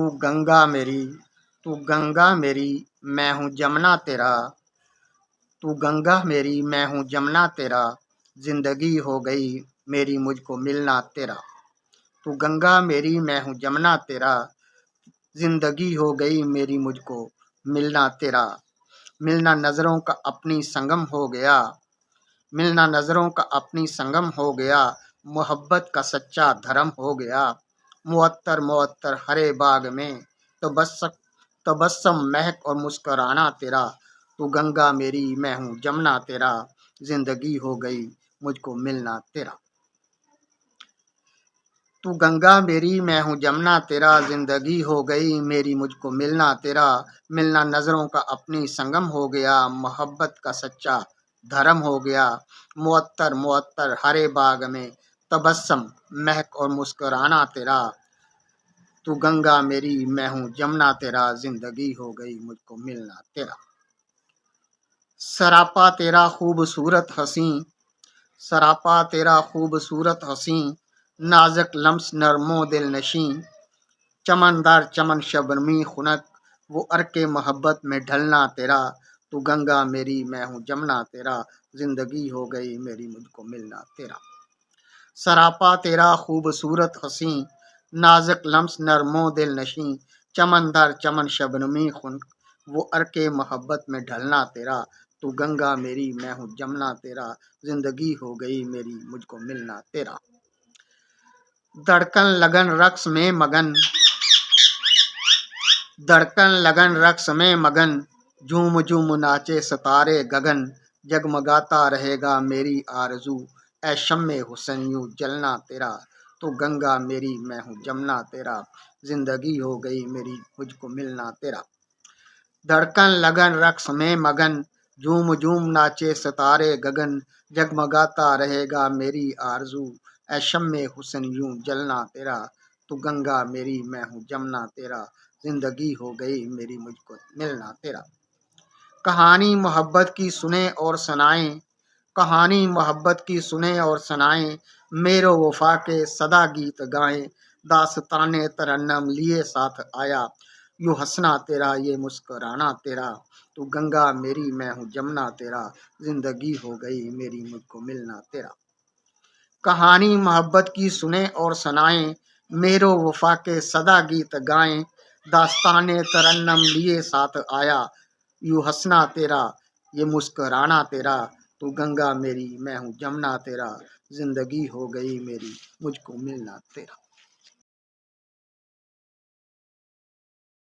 गंगा मेरी, तू गंगा मेरी, मैं हूँ जमुना तेरा। तू गंगा मेरी, मैं हूँ जमुना तेरा, जिंदगी हो गई मेरी मुझको मिलना तेरा। तू गंगा मेरी, मैं हूँ जमुना तेरा, जिंदगी हो गई मेरी मुझको मिलना तेरा। मिलना नजरों का अपनी संगम हो गया, मिलना नजरों का अपनी संगम हो गया, मोहब्बत का सच्चा धर्म हो गया। मुअत्तर मुअत्तर हरे बाग में तबस्सम तबस्सम महक और मुस्कुराना तेरा। तू गंगा मेरी, मैं हूँ जमुना तेरा, जिंदगी हो गई मुझको मिलना तेरा। तू गंगा मेरी, मैं हूँ जमुना तेरा, जिंदगी हो गई मेरी मुझको मिलना तेरा। मिलना नजरों का अपनी संगम हो गया, मोहब्बत का सच्चा धर्म हो गया। मुअत्तर मुअत्तर हरे बाग में तबस्सम महक और मुस्कुराना तेरा। तू गंगा मेरी, मैं हूँ जमुना तेरा, जिंदगी हो गई मुझको मिलना तेरा। सरापा तेरा खूबसूरत हसी, सरापा तेरा खूबसूरत हसी, नाज़ुक लम्स नरमो दिल नशी, चमनदार चमन शबनमी खुनक, वो अर्के मोहब्बत में ढलना तेरा। तू गंगा मेरी, मैं हूँ जमुना तेरा, जिंदगी हो गई मेरी मुझको मिलना तेरा। सरापा तेरा खूबसूरत हसी, नाज़ुक लम्स नरमो दिल नशी, चमनदार चमन शबनमी खुनक, वो अर्के मोहब्बत में ढलना तेरा। तू गंगा मेरी, मैं हूँ जमुना तेरा, जिंदगी हो गई मेरी मुझको मिलना तेरा। धड़कन लगन रक्स में मगन, धड़कन लगन रक्स में मगन, झूम झूम नाचे सितारे गगन, जगमगाता रहेगा मेरी आरज़ू, ऐ शम्मे हुस्न यूं जलना तेरा। तो गंगा मेरी, मैं हूँ जमुना तेरा, जिंदगी हो गई मेरी मुझको मिलना तेरा। धड़कन लगन रक्स में मगन, झूम झूम नाचे सितारे गगन, जगमगाता रहेगा मेरी आरज़ू, ऐ शम्मे हुस्न यूं जलना तेरा। तू गंगा मेरी, मैं हूँ जमुना तेरा, जिंदगी हो गई मेरी मुझको मिलना तेरा। कहानी मोहब्बत की सुने और सुनाएं, कहानी मोहब्बत की सुने और सुनाएं, मेरो वफा के सदा गीत गाएं, दास्ताने तरन्नम लिए साथ आया, यूं हंसना तेरा ये मुस्कुराना तेरा। तू गंगा मेरी, मैं हूँ जमुना तेरा, जिंदगी हो गई मेरी मुझको मिलना तेरा। कहानी मोहब्बत की सुने और सुनाएं, मेरो वफा के सदा गीत गाएं, दास्ताने तरन्नम लिए साथ आया, यूं हंसना तेरा ये मुस्कुराना तेरा। तू गंगा मेरी, मैं हूँ जमुना तेरा, जिंदगी हो गई मेरी मुझको मिलना तेरा।